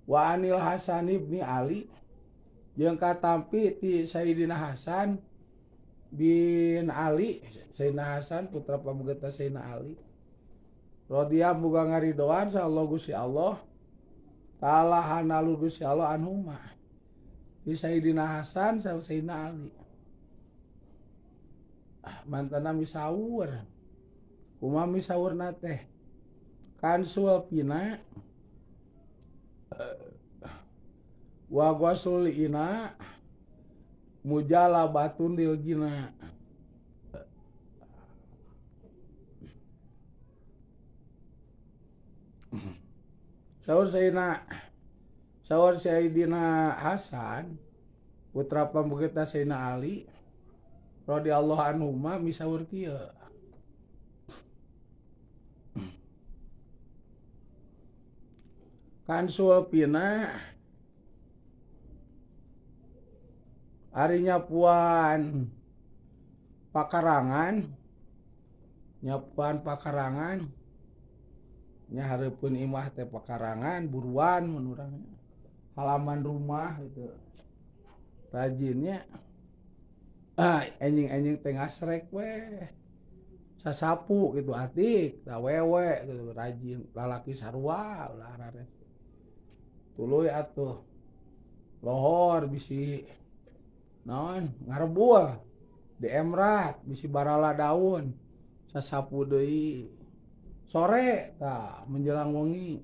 Wa anil Hasan ibni Ali jeung katampi ti Sayyidina Hasan bin Ali. Sayyidina Hasan putra pamugeta Sayyidina Ali radhiyallahu muga ngaridoan sa Allah Gusti Allah taala hanalu Gusti Allah anhuma di Sayyidina Hasan sareng Sayyidina Ali. Mantana misawur kumaha misawurna teh kansul pina wa ghasul ina mujalabatun lil gina. Saur Sayyidina Hasan putra pambugeta Sayyidina Ali radhiyallahu anhu mah misaur kieu. Kansul pina ari nyapuan pakarangan nya hareupeun imah teh pakarangan buruan mun urang halaman rumah gitu rajinnya enjing teh ngasrek we sasapu gitu atik da wewe gitu rajin lalaki sarua ulah rares tuluy atuh lohor bisi naon ngarebul di emrat bisi barala daun sasapu deui sore tah menjelang wengi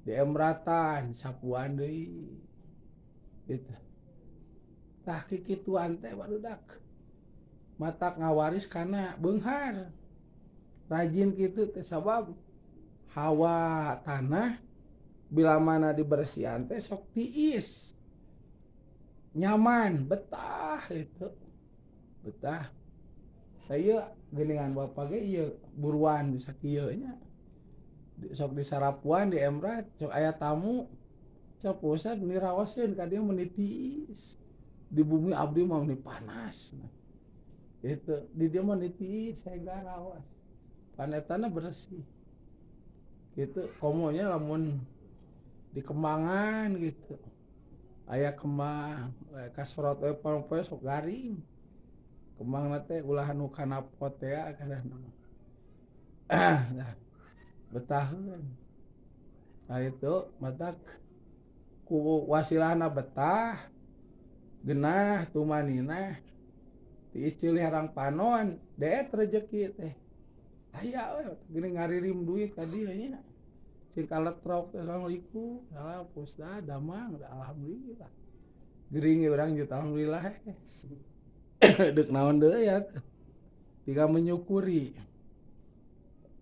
di emratan sapuan deui gitu tah kikituan teh barudak matak ngawaris kana beunghar rajin kitu teh sabab hawa tanah bila mana dibersihan teh sok tiis nyaman betah itu betah saya geningan bapak ge ieu buruan bisa kieu nya sok disarapuan di emrat sok aya tamu sok pusat nirawaseun ka dieu menitiis di bumi abdi mah meni panas itu di dieu mah nitiis saya garawas panetana bersih gitu komonya lamun di kembangan gitu aya kembang kasorot poe sok garing kembang teh ulah anu kana pot teh kana betaheun itu matak ku wasilahna betah genah tumanina ti istri harang panon deet rezeki teh aya we gini ngaririm duit ka dieu nya cing kaletrok teh assalamualaikum salam pusda damang alhamdulillah gering urang juta alhamdulillah deuk naon deui ya tiga menyukuri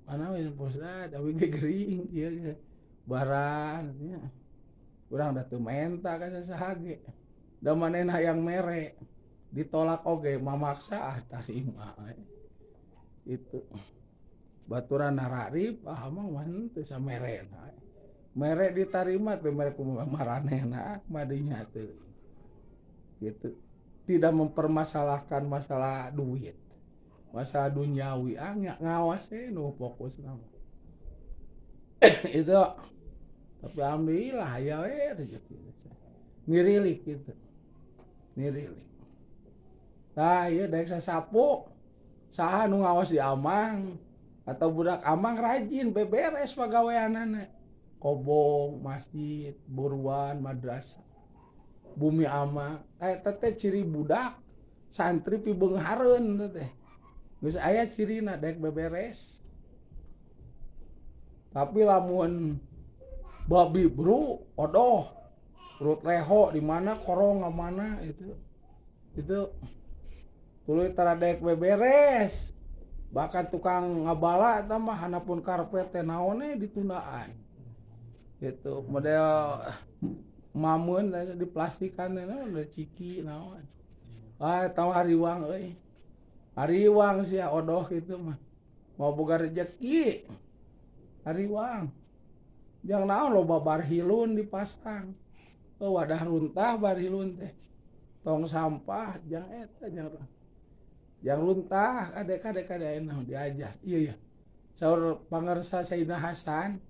mana we pusda tapi ge gering ieu barang nya urang da teu menta ka sasaha ge da manehna yang mere ditolak oge mamaksa tarima itu baturan nararip mah man teu samerena mere ditarima teh mere kumaha maranehna madinya teh gitu tidak mempermasalahkan masalah duit masalah duniawi ngawas nu fokus nama itu tapi alhamdulillah ya rezeki ngirilik gitu ngirilik tah ieu daek sasapu saha nu ngawas di amang atau budak amang rajin beberes pagaweanana kobong masjid buruan madrasah bumi amang eta teh ciri budak santri pi beunghareun teh geus aya cirina daek beberes tapi lamun babi bro odoh perut leho di mana korong mana itu tuluy tara daek beberes bahkan tukang ngabala eta mah hanapun karpet teh naon ditundaan gitu model mamun diplastikan teh udah ciki naon tahu hariwang euy hariwang sia odoh gitu mah mau boga rezeki hariwang jang naon loba barhilun dipasang wadah runtah barhilun teh tong sampah jang eta jang runtah kadek-kadek naon diajar iya saur pangarsa Sayyidina Hasan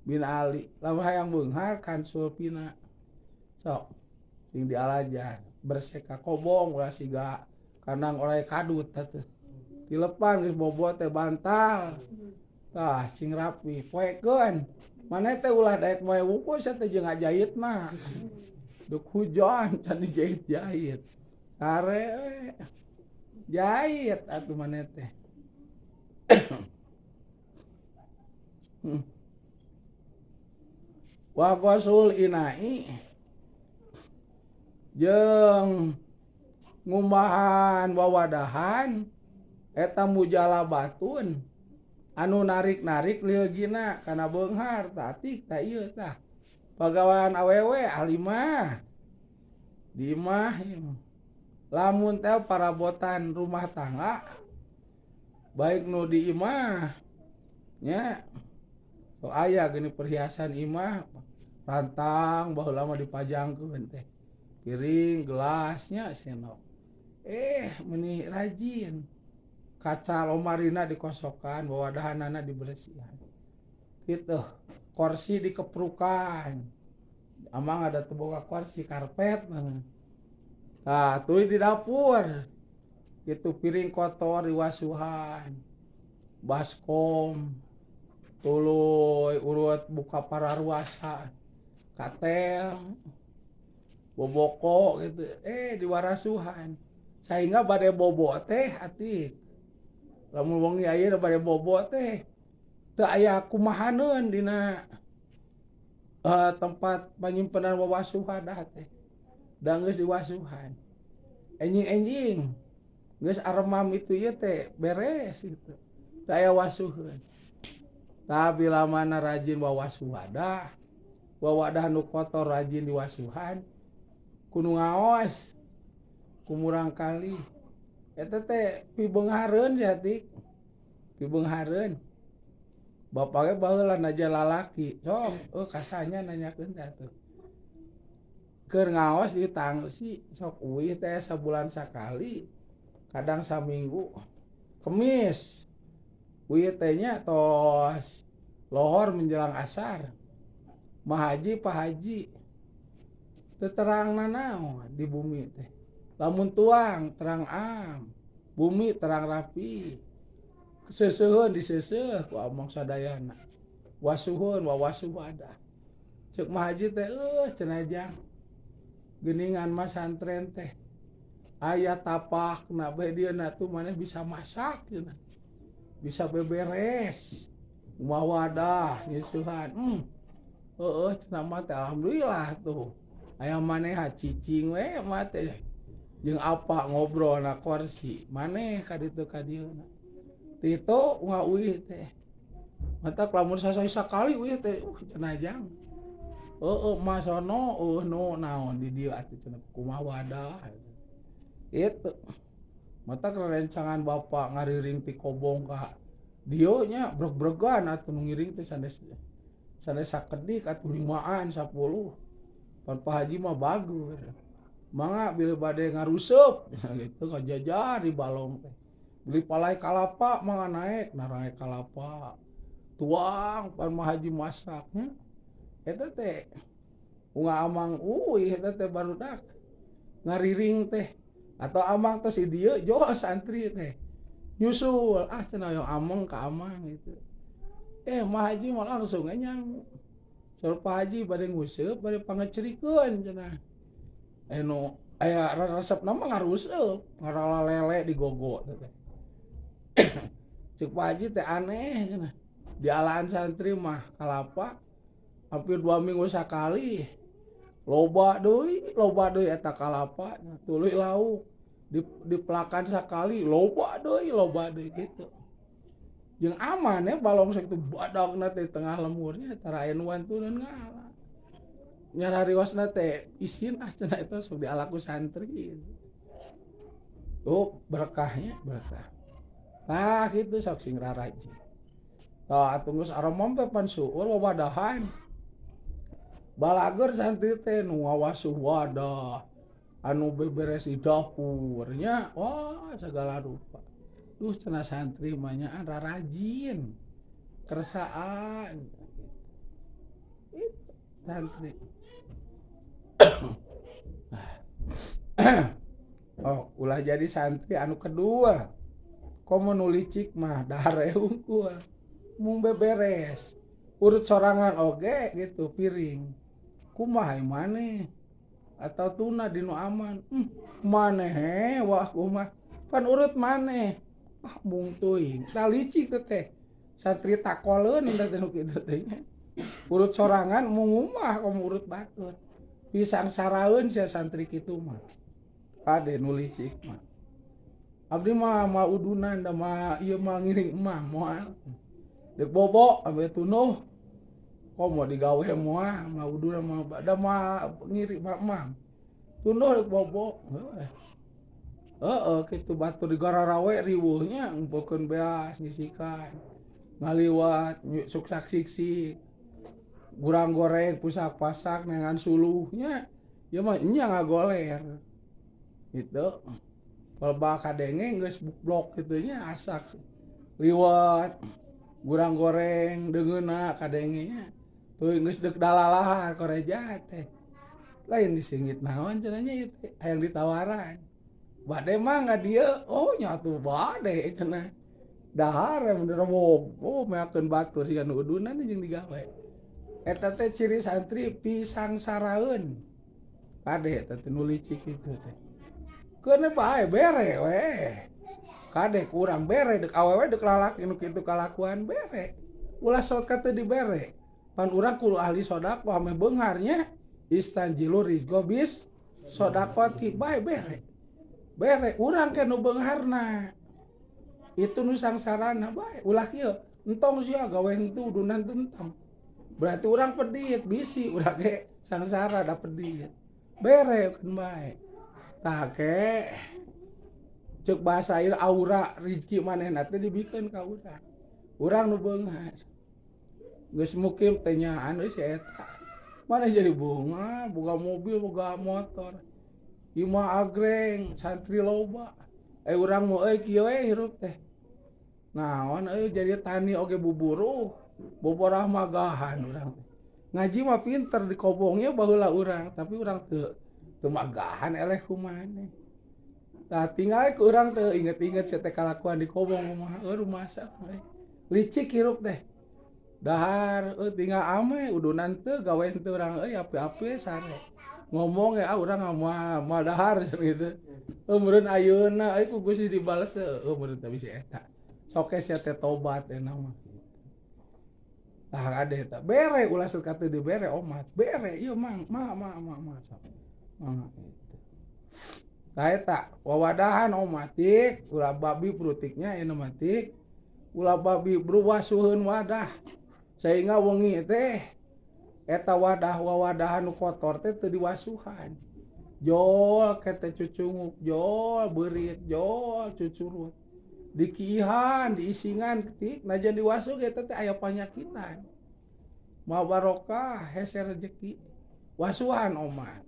bin Ali lamun hayang beunghar kan sulpina sok sing dialajar berseka kobong ulah siga kandang oleh kadut teh dilepan geus bobot teh bantal tah cing rapi poekeun maneh teh ulah daek moe wuku sa teh jeung ngajahit mah duk hujan can dijahit-jahit are jahit atuh maneh teh wa qasul inai jeung ngumbahan wawadahan eta mujalabatun anu narik-narik leugina kana beunghar tah ieu tah pagawean awewe alimah di imah lamun teh parabotan rumah tangga baik nu di imah nya so aya gini perhiasan imah rantang baheula mah dipajangkeun teh piring gelasnya senok meni rajin kaca lomarina dikosokan wawadahanana diberesihan gitu kursi dikeprukan amang ada teboga kursi karpet nah tuluy di dapur itu piring kotor diwasuhan baskom tuluy urut buka pararuasa katel boboko gitu diwarasuhan sehingga bade bobo teh ati lamun wong ieu bade bobo teh teu aya kumahaneun dina tempat panyimpenan wawasuhan teh da geus diwasuhan enjing geus aremam itu ieu teh beres gitu teu aya wasuheun tah bila mana rajin wawasuh wawadah nu kotor rajin diwasuhan kudu ngaos kumurang kali eta teh pibeunghareun saeutik pibeunghareun bapake baheula naja lalaki sok kasanya nanyakeun teh tuh keur ngaos di tangsi sok uih teh sabulan sakali kadang saminggu kemis uih teh nya tos lohor menjelang asar mah haji pak haji teu terang nanaon di bumi teh lamun tuang terang am bumi terang rapi seuseuheun diseuseuh ku among sadayana wasuheun wawasuh wadah ceuk mah haji teh cenajang geuningan mah santren teh aya tapakna bae dieuna tuh maneh bisa masak cenah bisa beberes rumah wadah nyusuhan cenah mah teh alhamdulillah tuh aya maneh cicing we mah teh jeung apa ngobrol na kursi maneh ka ditu ka dieuna titu ngauih teh mata lamun sasae sakali uih teh cenajang mah sono nu naon di dieu atuh cenah kumaha wadah itu mata kerencangan bapa ngariring ti kobong ka dieu nya breg-bregan atuh nu ngiring teh sanes sakedik atuh 5an 10 pan Pak Haji mah bagus mangga bila bade ngaruseup gitu kajajar di balong teh beli palai kalapa mangga naik naik kalapa tuang pan Pak Haji masaknya eta teh unga amang eta teh barudak ngariring teh atau amang teh si dieu jo santri teh nyusul cenah yang amang ka amang gitu Mah Haji mah langsung nyang saur Pak Haji bade nguseup bade pangecerikeun cenah nu aya resepna mah ngaruseup ngaralalele digogo teh ceuk Pak Haji teh aneh cenah di alaan santri mah kalapa hampir 2 minggu sakali loba deui eta kalapa tuluy lauk dipelakan sakali loba deui gitu jeung aman balong sakitu badagna teh tengah lemurnya tara aya nu wantuneun ngala nyarariosna teh isin cenah eta sok dialaku santri berkahnya berkah nah kitu sok sing rarajin tah atuh geus aromam teh pan sueur wawadahan balager santri teh nu ngawasuh wadah anu beberes di dapurnya wah segala rupa cenah santri mah nya rarajin kersaan santri. Oh, ulah jadi santri anu kedua. Komo nu licik mah dahar unggul. Mung beberes. Urut sorangan oge gitu piring. Kumaha maneh? Atau tuna dinu aman. Maneh wah kumaha. Pan urut maneh. Mung teuing. Tah licik teh. Santri takoleun da teh nu kitu teh. Urut sorangan mung umah komo urut batur. Pisang saraeun sia santri kitu mah. Ade nu licik mah. Abdi mah udunan da mah ieu mah ngiring emah moal. Dek bobo ambe tunuh. Komo digawe moal mah udunan mah da mah ngiring mah. Tunuh dek bobo. Kitu batur di gararawe riweuhnya ngumpulkeun beas ngisikan. Ngaliwat suksak siksik. Gurang goreng pusak pasak nengan suluhnya. Ya mah nya ngagoler. Gitu. Loba kadenge geus blok kitu nya asak. Liwat gurang goreng deungeuna kadenge nya. Teuing geus deuk dalalahar koreja teh. Lain disinggit naon cenah nya teh hayang ditawaran. Bade mah nga dieu, oh nya atuh bade cenah. Dahar bener meakeun batur siga nu udunan jeung digawe. Eta teh ciri santri pisang saraeun. Kade eta teh nu licik kitu teh. Keuna bae bere we. Kade kurang bere deuk awewe deuk lalaki nu kitu kalakuan bere. Ulah sok teh dibere. Pan urang kudu ahli sodaqah ame beungarnya istanjilu rizqo bis sodaqati bae bere. Bere urang ke nu beungarna. Itu nu sangsarana bae ulah kieu entong sia gawe henteu udunan tentang. Berarti urang pedit bisi urang ge sangsara da pedit. Bere kan bae. Tah ke ceuk bahasa ieu aura rezeki manehna teh dibikeun ka urang. Urang nu beunghar. Geus mukim teh nyaan euy si eta. Maneh jadi bunga, boga mobil, boga motor. Ieu mah agreng, santri loba. Urang mau euy kieu we hirup teh. Naon euy jadi tani oge buburu. Boborah magahan urang teh. Ngaji mah pinter di kobongnya baheula urang, tapi urang teu magahan eleh kumaneh. Tah tinggal ke urang teu inget-inget sia teh kalakuan di kobong kumaha rumasak we. Licik hirup teh. Dahar tinggal ame udunan teu gawe teu urang euy api-api sare. Ngomong urang mah dahar gitu. Meureun ayeuna euy ku Gusti dibales teu meureun teh bisi eta. Soke sia teh tobat eta mah. Tah ade eta bere ulah sok teu dibere omat. Bere ieu mang ma. Tah eta wawadahan omatik ulah babi prutiknya ieu matik. Ulah babi bruwasuheun wadah. Sehingga wengi teh eta wadahan nu kotor teh teu diwasuhan. Jol kete cucunguk, jol beurit, jol cucurut. Dikihan, diisingan ketik, najan diwasu eta teh aya panyakitan. Mau barokah hese rezeki. Wasuhan omat.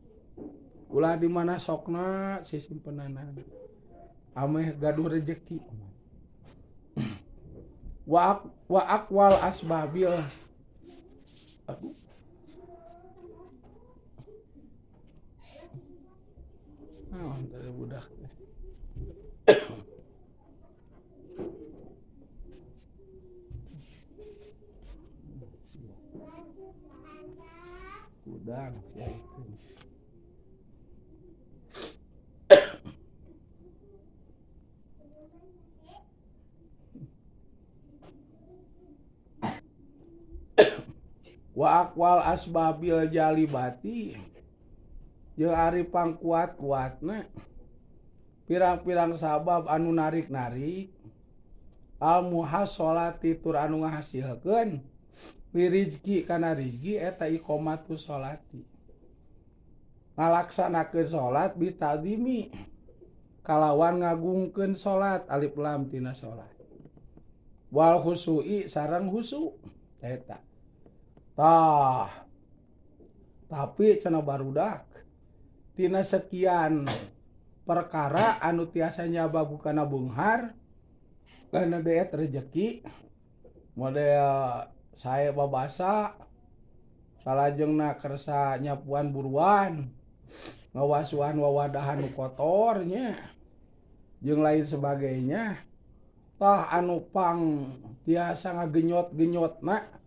Ulah di mana sokna si simpenana. Ameh gaduh rezeki. Wa aqwal asbabil. Dari budak teh. Udang ya itu. Wa aqwal asbabil jalibati jeung ari pangkuat-kuatna pirang-pirang sabab anu narik-narik al muhasolati tur anu ngahasilkeun rizki kana rizki eta iqomatu sholati ngalaksanakeun salat bitadimi kalawan ngagungkeun salat alif lam tina salat wal khusu'i sareng khusu eta tah tapi cenah barudak tina sekian perkara anu tiasa nyabagu kana beunghar kana deet rezeki model sae babasa salajengna kersa nyapuan buruan ngawasuhan wawadahan nu kotornya jeung lain sebagainya tah anu pang tiasa ngagenyot-genyotna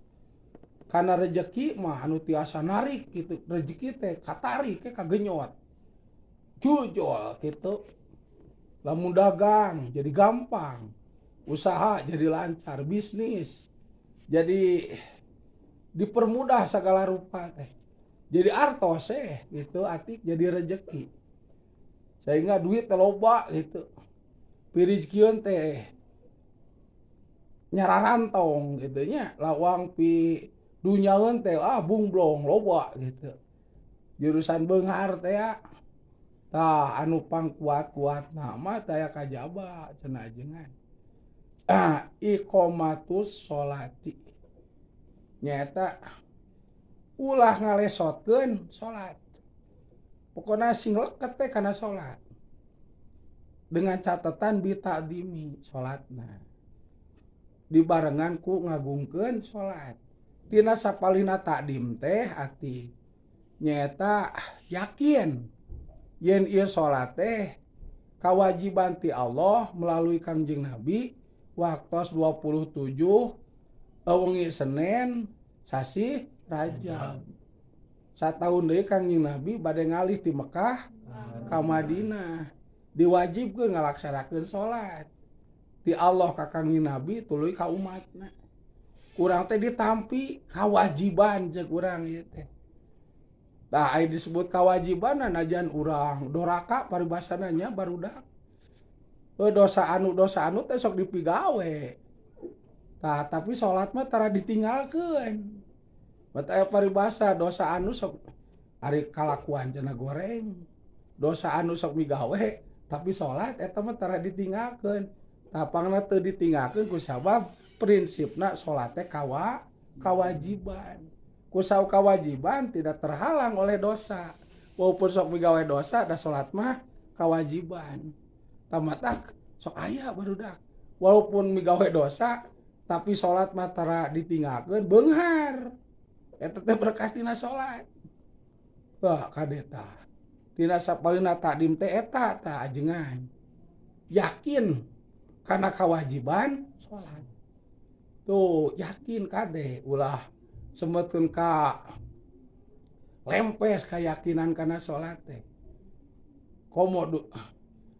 kana rejeki mah anu tiasa narik gitu rejeki teh katarik ke kagenyot jujol gitu lamun dagang jadi gampang usaha jadi lancar bisnis jadi dipermudah segala rupa teh jadi artos gitu atik jadi rejeki sehingga duit teh loba gitu pirizkieun teh nyararantong gitu nya lawang pi dunyaeun teh bungblong loba gitu jurusan beunghar teh ya tah anu pangkuat-kuatna mah taya kajaba cenah ajengan iqomatus sholati nyata ulah ngalesotkeun salat pokona sing leket teh kana salat dengan catatan bitadimi salatna dibarengan ku ngagungkeun salat tina sapalina takdim teh ati nyata yakin yen ieu salat teh kawajiban ti Allah melalui Kangjeng Nabi waktos 27 wengi Senin sasi Rajab satahun deui Kangjeng Nabi bade ngalih ti Mekah ka Madinah diwajibkeun ngalaksanakeun salat ti Allah ka Kangjeng Nabi tuluy ka umatna urang teh ditampi kawajiban jeung urang ieu teh tah aya disebut kawajiban najan urang doraka paribasana nya barudak dosa anu teh sok dipigawe tah tapi salat mah tara ditinggalkeun mata aya paribasa dosa anu sok ari kalakuan cenah goreng dosa anu sok migawe tapi salat eta mah tara ditinggalkeun tapangna teu ditinggalkeun ku sabab prinsipna salat teh kawajiban kusau kewajiban tidak terhalang oleh dosa walaupun sok migawe dosa da salat mah kewajiban tamatak sok aya barudak walaupun migawe dosa tapi salat mah tara ditinggalkeun beunghar eta teh berkah tina salat wah kadeta tina sapalina takdim teh eta tah ajengan yakin kana kewajiban salat tuh yakin kade ulah sembetkeun ka lempes keyakinan kana salat teh komo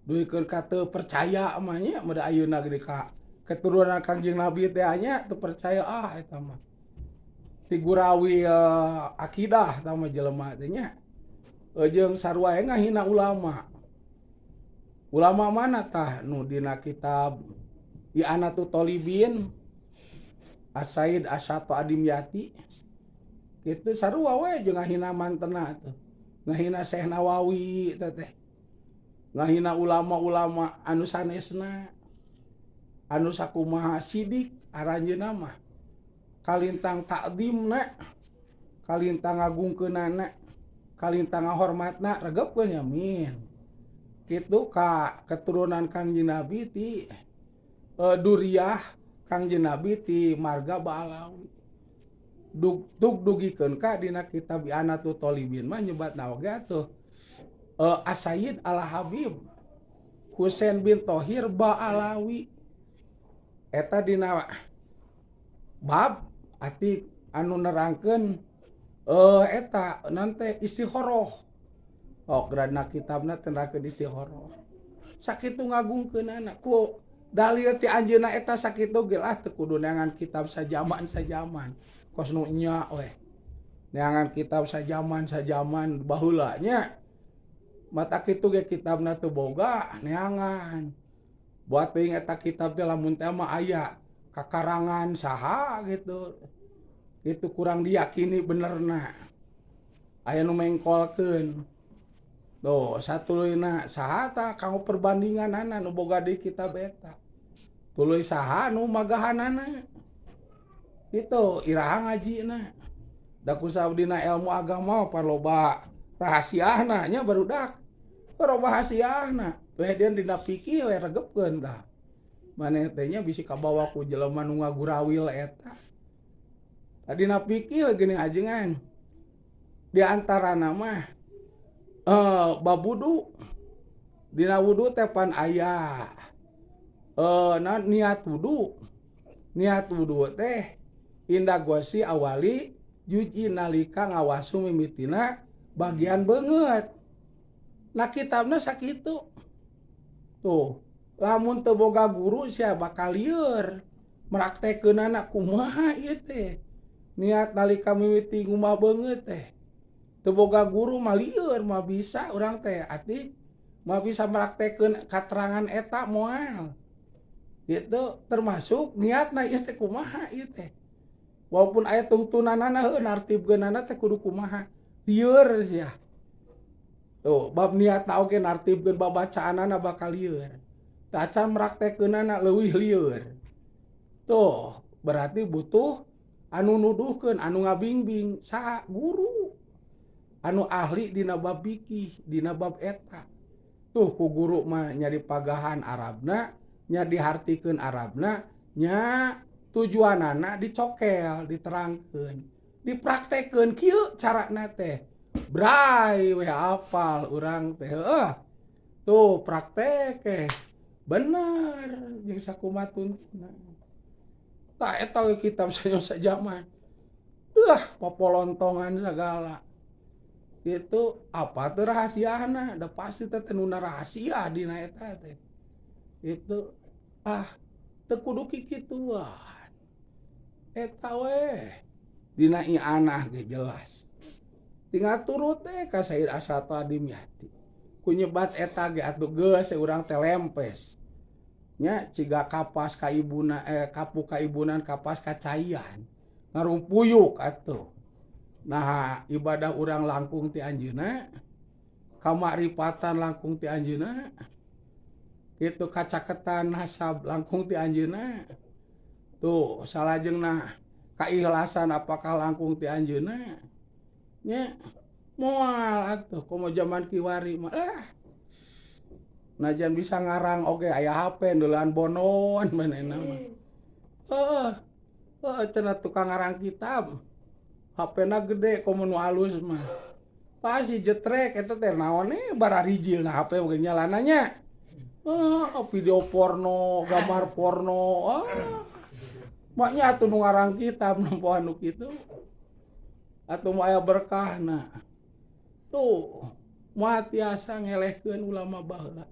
duikeun ka teu percaya mah nya mada ayeuna gede ka keturunan Kangjeng Nabi teh nya teu percaya eta mah figurawi akidah tah mah jelema teh nya jeung sarua ngahina ulama mana tah nu dina kitab I'anatul Thalibin As-Said Asyatu Adimyati kitu sarua we jeung ngahina mantena tuh ngahina Syekh Nawawi teh ngahina ulama-ulama anu sanesna anu sakumaha sidik aranjeunna mah kalintang takdimna kalintang ngagungkeunana kalintang ngahormatna regepkeun yamin kitu ka keturunan Kangjeng Nabi ti duriyah Kangjeng Nabi ti marga Ba'alawi dugikeun ka dina kitab I'anatul Thalibin mah nyebatna oge atuh As-Sayyid Al-Habib Husain bin Thohir Ba'alawi eta dina bab ati anu nerangkeun eta nante istikharah geranna kitabna nerangkeun istikharah sakitu ngagungkeunana ku dalil ti anjeunna eta sakitu ge lah teu kudu neangan kitab sajaman kos nu nya we neangan kitab sajaman baheula nya mata kitu ge kitabna teu boga neangan buat teuing eta kitab teh lamun teh mah aya kakarangan saha gitu itu kurang diyakini benerna aya nu mengkolkeun tuh satuluyna saha tah kanggo perbandinganana nu boga di kitab eta tuluy saha nu magahanana itu iraha ngajina da kusab dina ilmu agama parloba rahasiana nya barudak loba rahasiana teh deun dina fikih we regepkeun tah maneh teh nya bisi kabawa ku jelema nu ngagurawil eta tadina fikih we geuning ajengan di antara nama babudu dina wudu teh pan aya niat wudu teh indah gosi awali juji nalika ngawasu mimitina bagian banget. Nah kitabna sakitu tuh lamun teu boga guru sia bakal lieur meraktekeunana kumaha ieu teh niat nalika mimiti ngumah beungeut teh teu boga guru mah lieur mah bisa urang teh ati mah bisa meraktekeun katerangan eta moal gitu termasuk niatna ieu teh kumaha ieu teh walaupun aya tuntunanana heuh nartibkeunana teh kudu kumaha lieur sia tuh bab niatna oge nartibkeun babacaanana bakal lieur tah can meraktekeunana leuwih lieur tuh berarti butuh anu nuduhkeun anu ngabingbing saha guru anu ahli dina bab fikih dina bab eta tuh ku guru mah nya dipagahan Arabna nya dihartikeun Arabna nya tujuanana dicokel diterangkeun dipraktekeun kieu carana teh bray we apal urang teh tuh praktek bener jeung sakumaha tuntuna tah eta we kitab sayosa zaman popolontongan segala itu apa tuh rahasiana da pasti teh nu rahasia dina eta teh itu teu kudu kikituan eta we dina i'anah ge jelas tinggal turut teh ka Sayyid Asatu Adimyati ku nyebat eta ge atuh geus urang teh lempes nya ciga kapas ka ibuna kapu ka ibunan kapas kacayan ngarumpuyuk atuh nah ibadah urang langkung ti anjeunna kamaripatan langkung ti anjeunna kitu kacaketan hasab langkung ti anjeunna tuh salajengna kaikhlasan apakah langkung ti anjeunna nya moal atuh komo zaman kiwari mah najan bisa ngarang oge aya HP ndeulan bonon manehna mah cenah tukang ngarang kitab HP-na gede komo nu alus mah pasti jetrek eta teh naon bararijilna HP oge nyalananya video porno gambar porno maknya atuh nu ngarang kitab nempo anu kitu atuh aya berkahna tuh moal tiasa ngelehkeun ulama baheula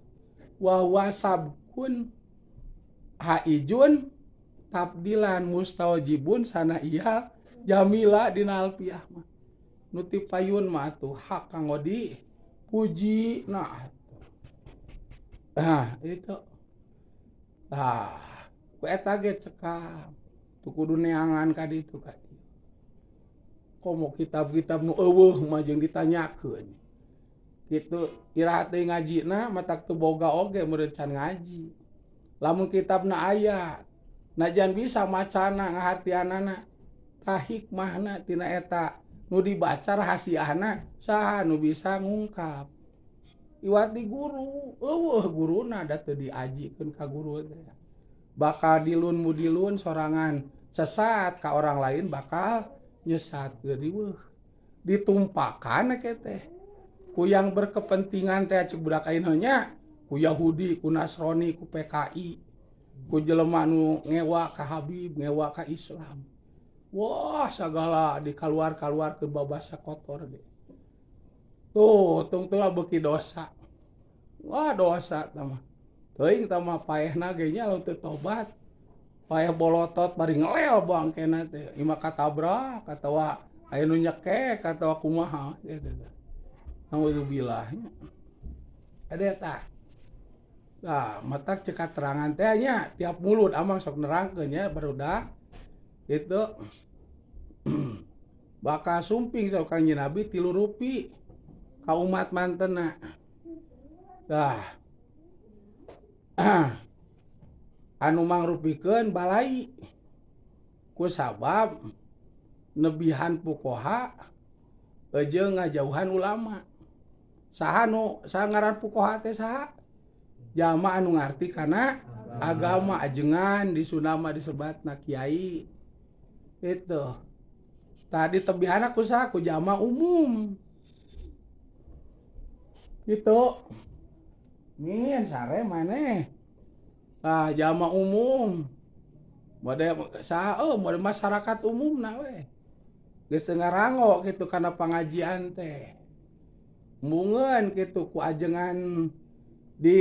wa wasabkun haijun tabdilan mustawjibun sana iya jamila dina alfiah mah nu ti payun mah atuh hak kanggo dipuji itu ku eta ge cekap tu kudu neangan ka ditu ka dieu komo kitab-kitab nu eueuh mah jeung ditanyakeun kitu iraha teh ngajina matak teu boga oge meureun can ngaji lamun kitabna aya najan bisa macana ngahartianana tah hikmahna tina eta nu dibaca rahasiana saha nu bisa ngungkap iwati guru eueuh guruna da teu diajikeun ka guru teh bakal dilun sorangan sesat ka orang lain bakal nyesat geueuh ditumpakan ke teh ku yang berkepentingan teh cek budak ayeuna nya ku Yahudi ku Nasrani ku PKI ku jelema nu ngewa ka Habib ngewa ka Islam wah sagala dikaluar-kaluar ke babasa kotor deh tuh tungtung beuki dosa wah dosa tama teuing tama paehna ge nya lamun teu tobat paeh bolotot bari ngelel bangkena teh ima katabrak atawa aya nu nyekek atawa kumaha gitu alhamdulillah ada eta matak cekat terangan teh nya tiap mulut amang sok nerangkeun nya barudak itu bakal sumping sok Kanjeng Nabi 3 rupi ka umat mantena anu mangrupikeun balai ku sabab nebihan fuqaha jeung ngajauhan ulama saha ngaran fuqaha teh saha jalma anu ngarti kana agama ajengan di Sunda mah disebatna kiai itu Tadi tebihan aku ku jama umum. Gitu. Min sare maneh. Jama umum. Mode mode masyarakat umum na we. Geus teu ngarango kitu kana pangajian teh. Mungeun kitu ku ajengan di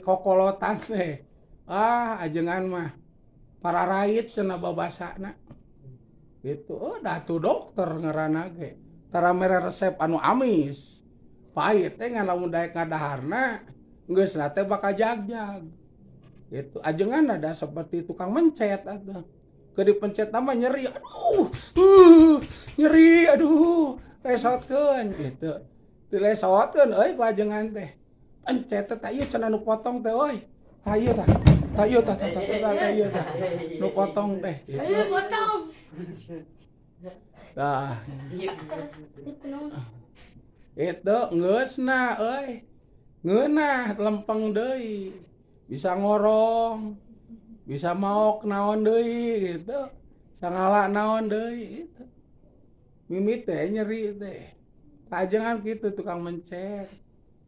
kokolotan teh. Ajengan mah para rakyat cenah babasana. Gitu. Datu dokter ngaranna ge. Tara mere resep anu amis. Pahit teh ngan lamun daek ngadaharna geus na teh bakal jagjag. Gitu. Ajengan ada seperti tukang mencet atuh. Ke dipencet nama nyeri. Nyeri aduh. Lesotkeun gitu. Dilesotkeun euy ku ajengan teh. Pencet teh ieu cenah nu potong teh euy. Hayu tah. Hayu tah ieu tah. Nu potong teh. Hayu potong. Tah. Itu ngeusna euy. Ngeunah lempeng deui. Bisa ngorong. Bisa maok naon deui gitu. Sangala naon deui gitu. Mimit teh nyeri teh. Kajengan kitu tukang mencet.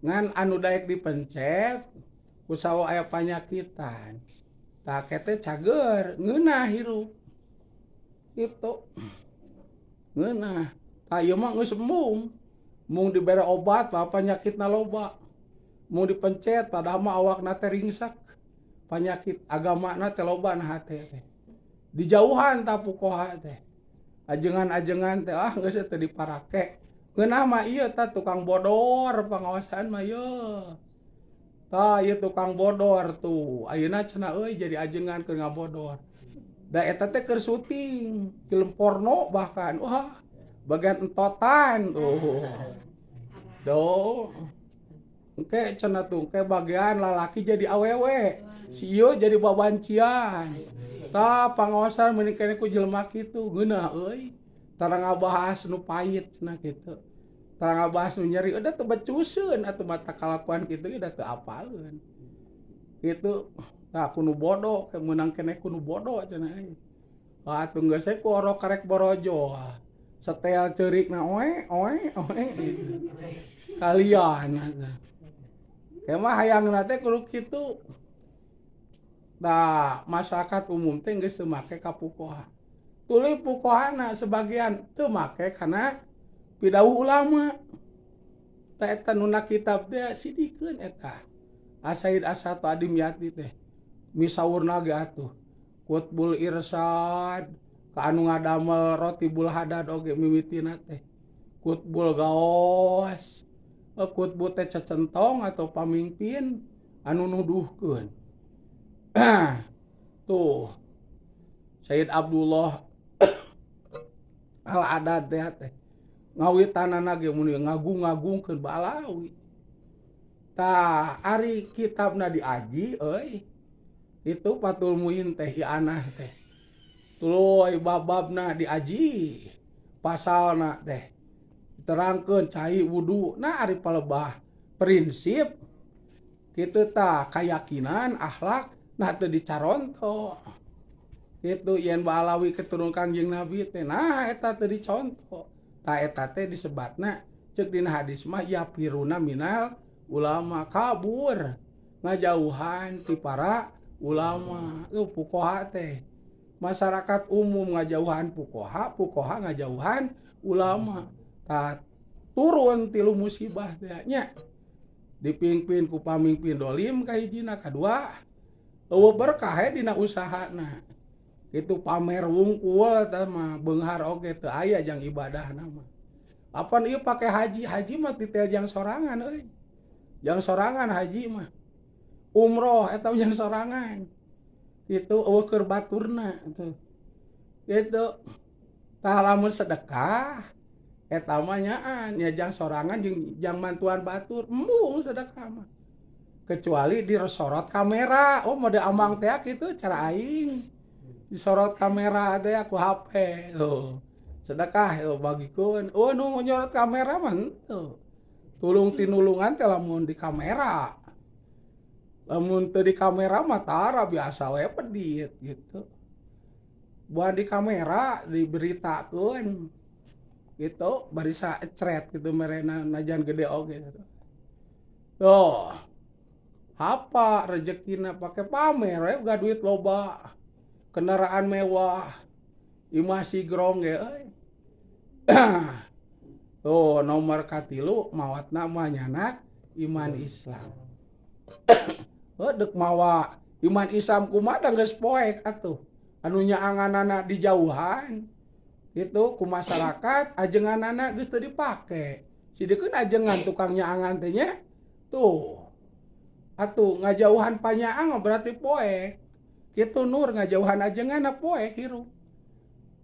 Ngan anu daek dipencet ku sawo aya panyakitan. Tah kete cager ngeunah hirup. Itu. Ngeunah. Tah ieu mah geus mung. Mung dibere obat mah panyakitna loba. Mung dipencet padahal mah awakna teh ringsak. Panyakit agamana teh loba na hate teh. Dijauhan tah pukoha teh. Ajengan-ajengan teh geus teu diparake. Ngeunah mah ieu tah tukang bodor pangaosan mah ieu. Tah ieu tukang bodor tuh. Ayeuna cenah euy jadi ajengan keur ngabodor. Da eta teh keur syuting film porno bahkan. Wah, bagian entotan tuh. Tuh. Engke cenah tuh engke bagian lalaki jadi awewe. Si ieu jadi babancian. Tah pangaosan meuni keneh ku jelema kitu geunah euy. Tara ngabahas nu pahit cenah kitu. Tara ngabahas nu nyeri udah teu becuseun atuh mata kalakuan kitu udah teu apaleun. Kitu. Tah kudu bodoh meunang keneh kudu bodoh cenah euy. Atuh geus ku orok karek borojo. Setel ceurikna oe gitu. Kalian atuh. Kemah hayangna teh kudu kitu. Nah, masyarakat umum teh geus teu make ka pukoha. Tuluy pukohana sebagian teu make kana pidawuh ulama. Tah eta nu na kitab teh sidikeun eta. Sayyid Asy'ad Adimyati teh. Misaurna ge atuh. Qutbul Irsyad ka anu ngadamel Rotibul Hadad oge mimitina teh. Qutbul Gaos. Qutbu teh cecentong atau pamimpin anu nuduhkeun. Tuh Sayyid Abdullah Al-Adad teh ngawitanana ge mun ngagung-ngagungkeun Balawi. Tah ari kitabna diaji euy itu Fathul Muin teh I'anah teh. Tuluy bab-babna diaji pasalna teh terangkeun cai wudu. Nah ari palebah prinsip kitu tah kayakinan akhlak nah teu dicaronto. Kitu yen Balawi keturunan Kangjeng Nabi teh. Nah eta teu diconto. Tah eta teh disebatna ceuk dina hadis mah yapiruna minal ulama, kabur ngajauhan ti para ulama. Tuh pukoha teh. Masyarakat umum ngajauhan pukoha, pukoha ngajauhan ulama. Tah turun tilu musibah teh nya. Dipingpin ku pamimpin dolim kahijina, kadua eueuh berkah dina usahana. Itu pamer wungkul tah mah beunghar oge teu aya jang ibadahna mah. Apan ieu pake haji, haji mah titel jang sorangan euy. Jang sorangan haji mah. Umroh eta jang sorangan. Itu eueuh keur baturna tuh. Gitu. Tah lamun sedekah eta mah nyaan nya jang sorangan jeung jang mantuan batur, embung sedekah mah. Kecuali disorot kamera. Oh mode ambang teh kitu cara aing. Disorot kamera teh aku HP tuh. Sedekah bagikeun. Oh nu nyorot kamera mah henteu. Tulung tinulungan teh lamun di kamera. Lamun teu di kamera mah tara biasa we pedit gitu. buat di kamera diberitakeun gitu barisa ecret gitu merena najan gede oge gitu. Tuh, apa rezekina pakai pamer we boga duit loba, kendaraan mewah, imah sigrong ge euy. Tuh nomor katilu mawatna mah nyanak iman Islam. Dek mawa iman Islam kumaha geus poek atuh. Anu nyaanganana di jauhan gitu ku masyarakat ajenganana geus teu dipake. Sidikeun ajengan tukang nyaangan teh nya tuh. Atuh ngajauhan panyaang berarti poek. Kitu Nur ngajauhan ajenganna poek hirup.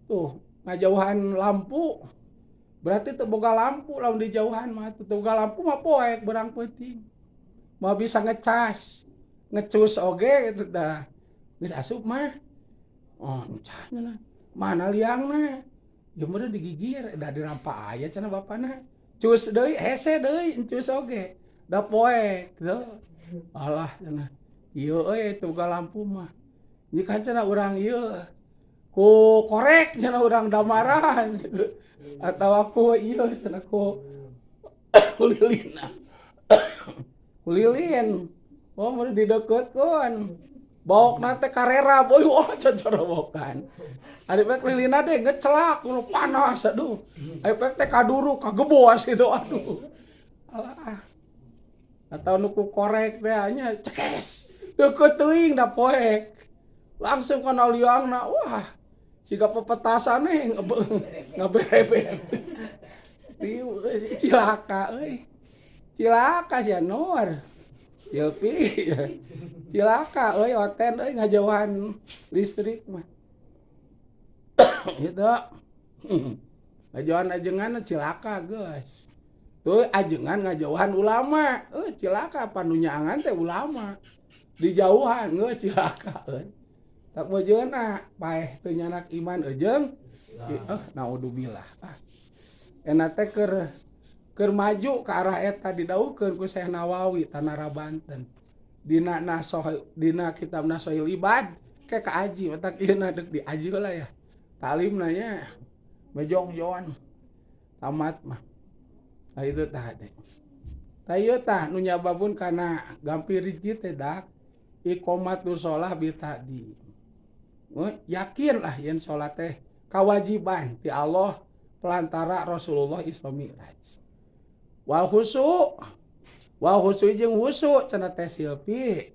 Tuh ngajauhan lampu berarti teu boga lampu lamun di jauhan mah teu boga lampu mah poek berang peuting. Mau bisa ngecus oge gitu dah. Geus asup mah. Oh, cenah mana liangna? Ya meureun digigir da dirampa aya cenah bapana. Cus deui hese deui encus oge. Da poek gitu. Alah cenah. Ieu euy teu boga lampu mah. Jika cenah urang ieu ku korek cenah urang damaran gitu. Atau aku ieu cenah ku lilin. Kulilin. Oh, meureun dideukeutkeun. Bawokna teh karera boy wah cocorobokan. Ari pek lilina teh ngecelak nu panas aduh. Ari pek teh kaduru kagebos gitu aduh. Alah. Atau nu ku korek teh nya cekes. Deukeut teuing da poek. Langsung kana liangna wah siga pepetasan ngaberet. Cilaka euy. Cilaka sia Nur. Yelpi. Cilaka euy oten euy ngajauhan listrik mah. Gitu. Ngajauhan ajengan cilaka geus. Tuh ajengan ngajauhan ulama. Cilaka panu nyaangan teh ulama. Dijauhan geus cilaka euy. Tak bojeuna paeh teu nyanak iman eujeng. Naudzubillah. Eta teh keur maju ke arah eta didawuhkeun ku Syekh Nawawi Tanara Banten. Dina kitab Nasohil Ibad ke aji matak ieu na deuk diaji heula ya. Talimna nya mejong-jongan tamat mah. Itu tah teh. Tah ieu tah nu nyababun kana gampir hiji teh dak iqomatus shalah bi tadi. Yakin lah yen salat teh kawajiban ti Allah pelantara Rasulullah Isra Mi'raj. Wal khusu jeung husu cenah teh silpi.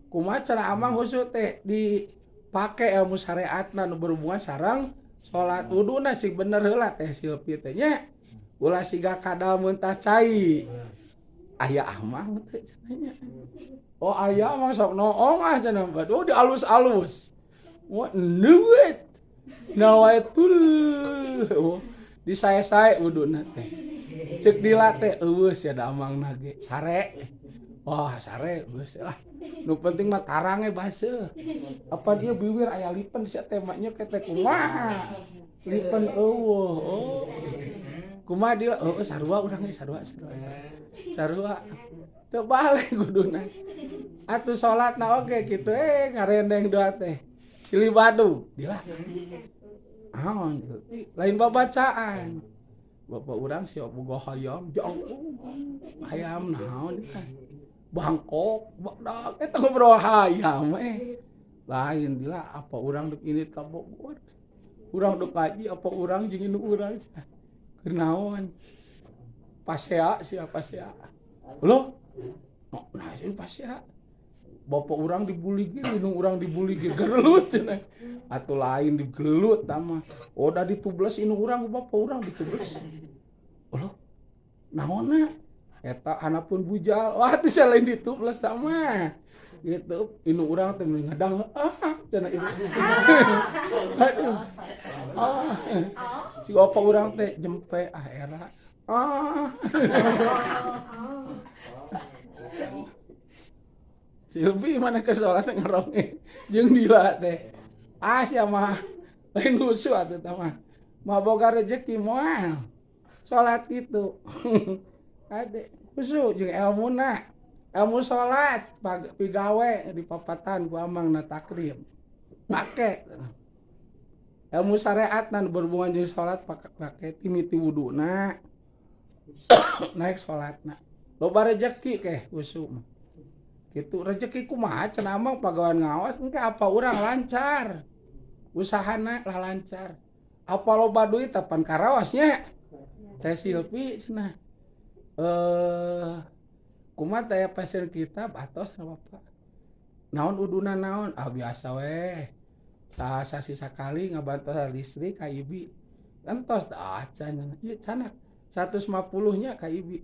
Kumaha cenah amang husu teh dipake ilmu syariatna nu berhubungan sareng salat wuduna sing bener heula teh silpi teh nya. Ulah siga kadal muntah cai. Aya amang teh cenah nya. Oh aya mah sok noong ah cenah. Aduh dialus-alus. Wah neuet. Nawaitul. Disae-sae wuduna teh. Cek dilate eueus ya da amangna ge sare. Wah sare geus lah. Nu penting mah tarang baseuh. Apa dia biwir aya lipen sia teh nya kete kumaha? Lipen eueuh. Oh. Kumaha dia? Sarua urang ge sarua. Sarua. Teu balik kuduna. Atuh salatna oge kitu ngarendeng doa teh. Silih badu dilah. Lain babacaan. Bapak urang siap boga hayam, jang hayam naon kan. Bangkok, badak eta ngobrol hayam Lain dila apa urang dek ini ka Bogor. Urang dek kaji apa urang jeung induk urang. Keur naon? Pasea siapa pasea. Loh? Nah, sih pasea. Bapak urang dibuligin, indung urang dibuligin gelut cenah. Atuh lain digelut tama. Oh da ditubles indung urang bapak urang ditubles. Loh. Naonna? Eta anapun bujal. Wah teh lain ditubles tama. Gitu indung urang teh ngadang cenah ieu. Aduh. Si bapak urang teh jempe era. Silvi mana ke sholat ngeronge jeung dila teh. Sia mah lain husu atuh tah mah. Mah boga rezeki moal. Sholat itu. Ade husu jeung ilmuna. Ilmu sholat pigawe di papatan ku amangna takrim. Make. ilmu syariat nan berhubungan jeung salat pake timiti wuduna naik salatna loba rezeki keh usu kitu rezeki kumaha cenah mah pagawean ngaos engke apa urang lancar usahana lah lancar apa loba duit tapan karawasnya teh Silpi cenah kumaha teh pasien kita batos Bapak naon uduna naon biasa weh sasi sakali ngabantu listrik ka ibi entos can ieu canak 150-nya ka ibi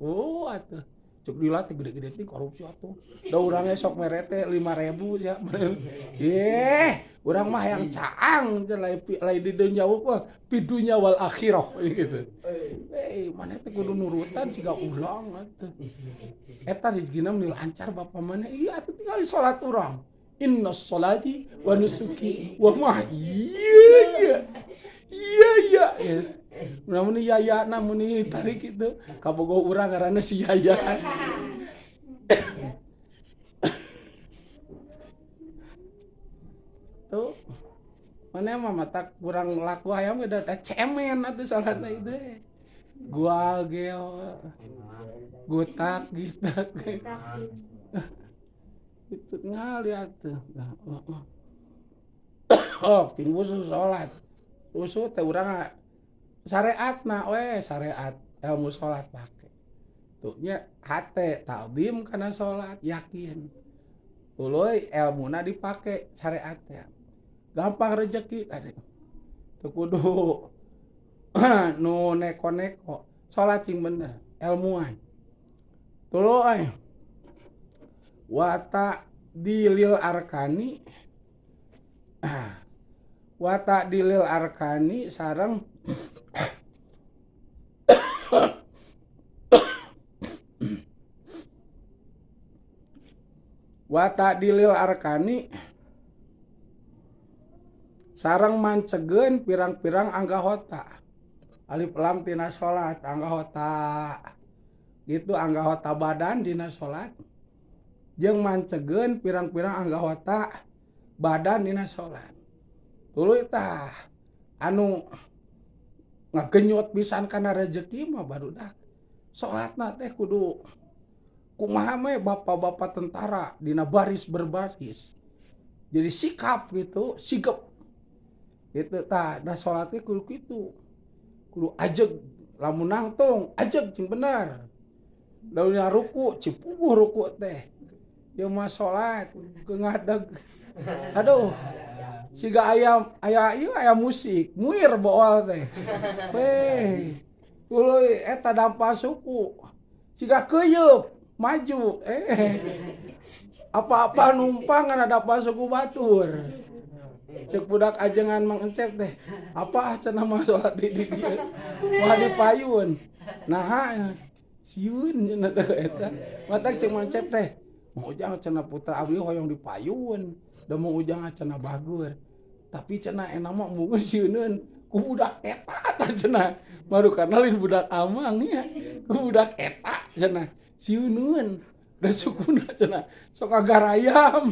atuh cuk dilatih gede-gede teh korupsi atuh da urang sok mere teh 5.000 ya urang mah yang caang lain di dunya mah pidunya wal akhirah gitu mana teh kudu nurutan siga ulang atuh eta rezekina mun lancar bapa mana iya atuh tinggal salat urang inna sholati wa nusuki wa mah iya namun yaya namun tarik itu kabogo urang ngaranna si yaya tuh mana mah mata kurang laku hayam udah cemen atuh salatna itu gual geo gutak gitak itu ngali atuh timbul salat usul teh urang syariatna syariat ilmu salat pake tuh nya hate ta'zim kana salat yakin tuluy ilmuna dipake syariat teh gampang rezeki tadi teu kudu nu neko-neko salat sing bener ilmuan tuluy wata dilil arkani sareng wata dilil arkani sareng mancegeun pirang-pirang anggahota alif lam tina salat anggahota gitu anggahota badan dina salat jeung mancegeun pirang-pirang anggahota badan dina salat tuluy tah anu ngagenyot pisan kana rezeki mah barudak salatna teh kudu kumaha mah bapak-bapak tentara dina baris berbaris jadi sikap gitu sigep gitu tah da salat teh kudu kitu kudu ajeg lamun nangtung ajeg cing bener daunnya ruku cipuguh ruku teh ieu mah salat ngadeg aduh siga aya musik muir boal teh tuluy eta dampa suku siga keuyeup maju apa-apa numpang kana dampa suku batur cek budak ajengan Mang Encep teh apa cenah mah salat di dieu wah dipayun naha sieun cenah teh eta matak cek Mang Encep teh mau ujang cenah putra abdi hoyong dipayun da mau ujang cenah bagur tapi cenah enak mah mungkin sieun ku budak eta tah cenah baru karena lain budak amang nya ku budak eta cenah sieun da sukuna cenah sok agarayam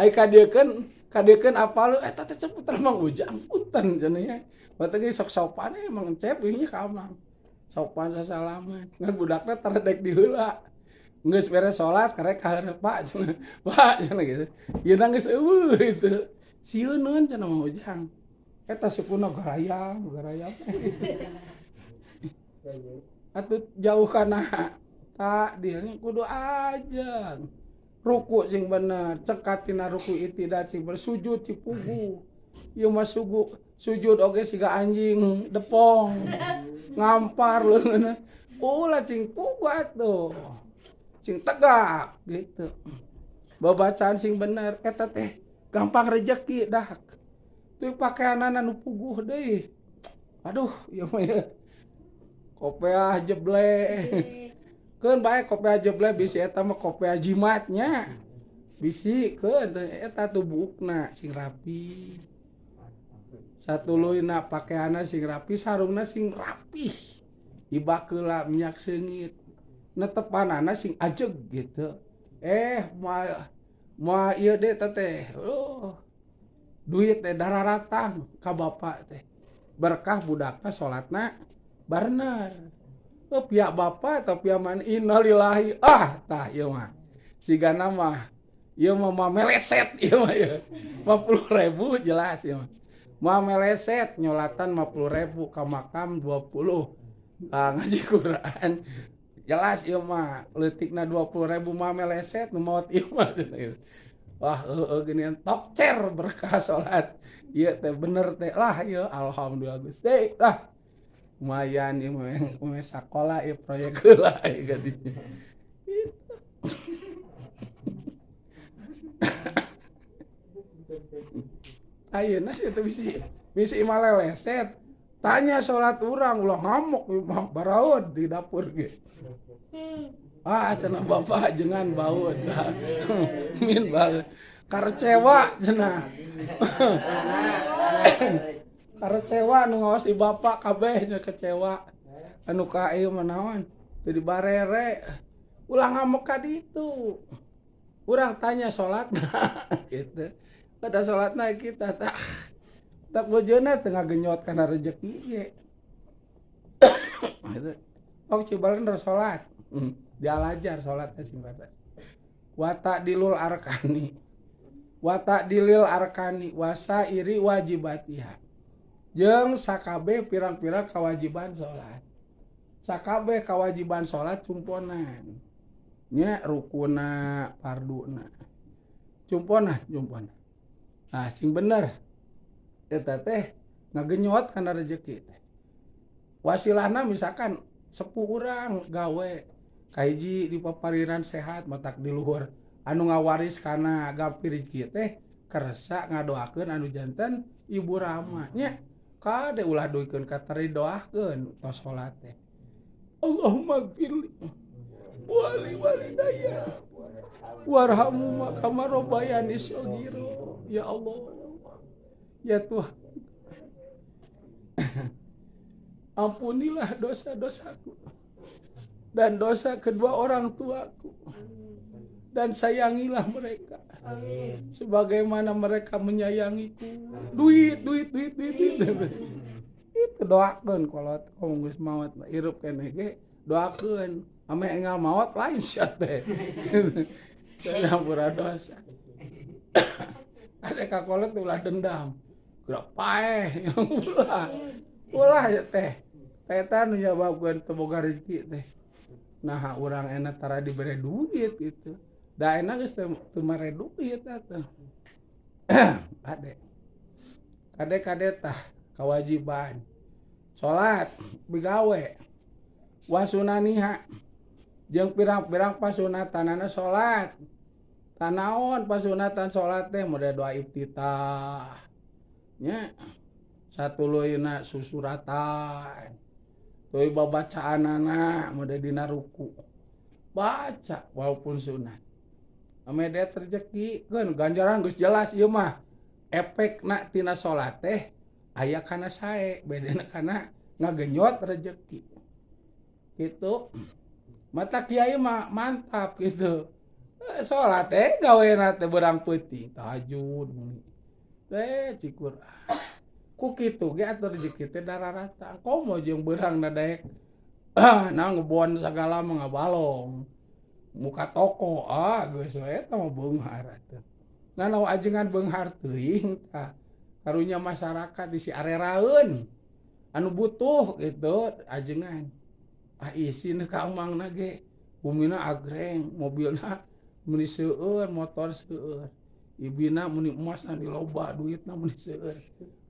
ai kadeukeun apal eta teh putra Mang Ujang punten cenah nya batur ge sok sopan Mang Encep ieu ka amang sopan sasalaman ngan budakna taredek diheula geus beres salat karek kaharep Pak cenah gitu ieu geus eueuh itu sieun cenah Mang Ujang eta sukuna garayam atuh jauh kana tak dieu kudu aja ruku sing bener cekat tina ruku itidak sing bersujud cipugu ieu mah sujud oge siga anjing depong ngampar leungeunna ulah cing pugu atuh cing tegak gitu babacaan sing bener eta teh gampang rezeki dah tuh pakaianana nu puguh deui aduh ieu mah kopiah jeble keun bae kopiah jeble bisi eta mah kopiah jimatnya bisi keun eta tubukna sing rapi satuluyna pakaianna sing rapi sarungna sing rapih ibakeula minyak seungit netepanana sing ajeg gitu ma ieu teh duit teh dararatang ka bapa teh berkah budakna salatna bener. Pihak bapa atau pihak mana innalillahi tah ieu mah sigana mah ieu mah meleset ieu mah ya 50.000 jelas ieu mah meleset nyolatan 50.000 ka makam 20 ngaji Quran jelas ieu mah leutikna 20.000 mah meleset nu maot ieu mah wah geuningan tokcer berkah salat ieu teh bener teh lah ieu alhamdulillah Gusti lah lumayan ieu mah sakola ieu proyek heula gadinya ayeuna sih teh bisi imah leleset tanya salat urang ulah ngamuk baraud di dapur ge cenah bapak jangan baud min banget karecewa cenah karecewa nu ngaos si bapak kabeh nya kecewa anu ka ieu mah naon teu dibarere ulah ngamuk ka ditu urang tanya salatna gitu pada salatna kita tak bojona teu ngagenyot kana rezeki ge gitu cibalen salat dialajar salat teh singkatna wata dilul arkani wasa iri wajibatiha jeung sakabeh pirang-pirang kewajiban salat sakabeh kewajiban salat cumponan nya rukuna farduna cumponan nah sing bener eta teh ngagenyot kana rezeki teh wasilahna misalkan sepuh urang gawe kahiji di papariran sehat matak di luhur anu ngawaris kana gampir rezeki teh kersa ngadoakeun anu janten ibu rama nya kade ulah duikeun ka tari doakeun tos salat teh Allahumma gfirli wali walidayya warhamhuma kama rabbayani shaghira ya Allah ya Tuhan ampunilah dosa-dosaku dan dosa kedua orang tuaku dan sayangilah mereka sebagaimana mereka menyayangiku duit itu doakeun kolot komo geus maot hirup keneh ge doakeun ame engal maot lain sia teh sampura dosa ade ka kolot ulah dendam gerak paeh ulah ya teh eta nu nyababkeun teu boga rezeki teh nah urang enak tara dibere duit gitu da enak geus teu mere duit atuh kade tah kewajiban salat bigawe wasunaniha jeung pirang-pirang pasunatanana salat tanaon pasunatan salat teh mode doa iftitah nya satuluyeuna susuratan tuluy babacaanana mode dina ruku baca walaupun sunat ame dia rezeki keun ganjaran geus jelas ieu mah efekna tina salat teh aya kana sae bedana kana ngagenyot rezeki gitu mata kiai mah mantap gitu salat teh gawena teh beurang peuting tahajud teh cikur ku kitu ge atuh rezeki teh dararata komo jeung beurang na daek ngebon sagala mah ngabalong muka toko geus we eta mah beunghar atuh ngana ajengan beunghar teuing tah karunya masyarakat isi areraeun anu butuh gitu ajengan isin ka emangna ge bumina agreng mobilna meni seueur motor seueur ibina meni emasna di loba duitna meni seueur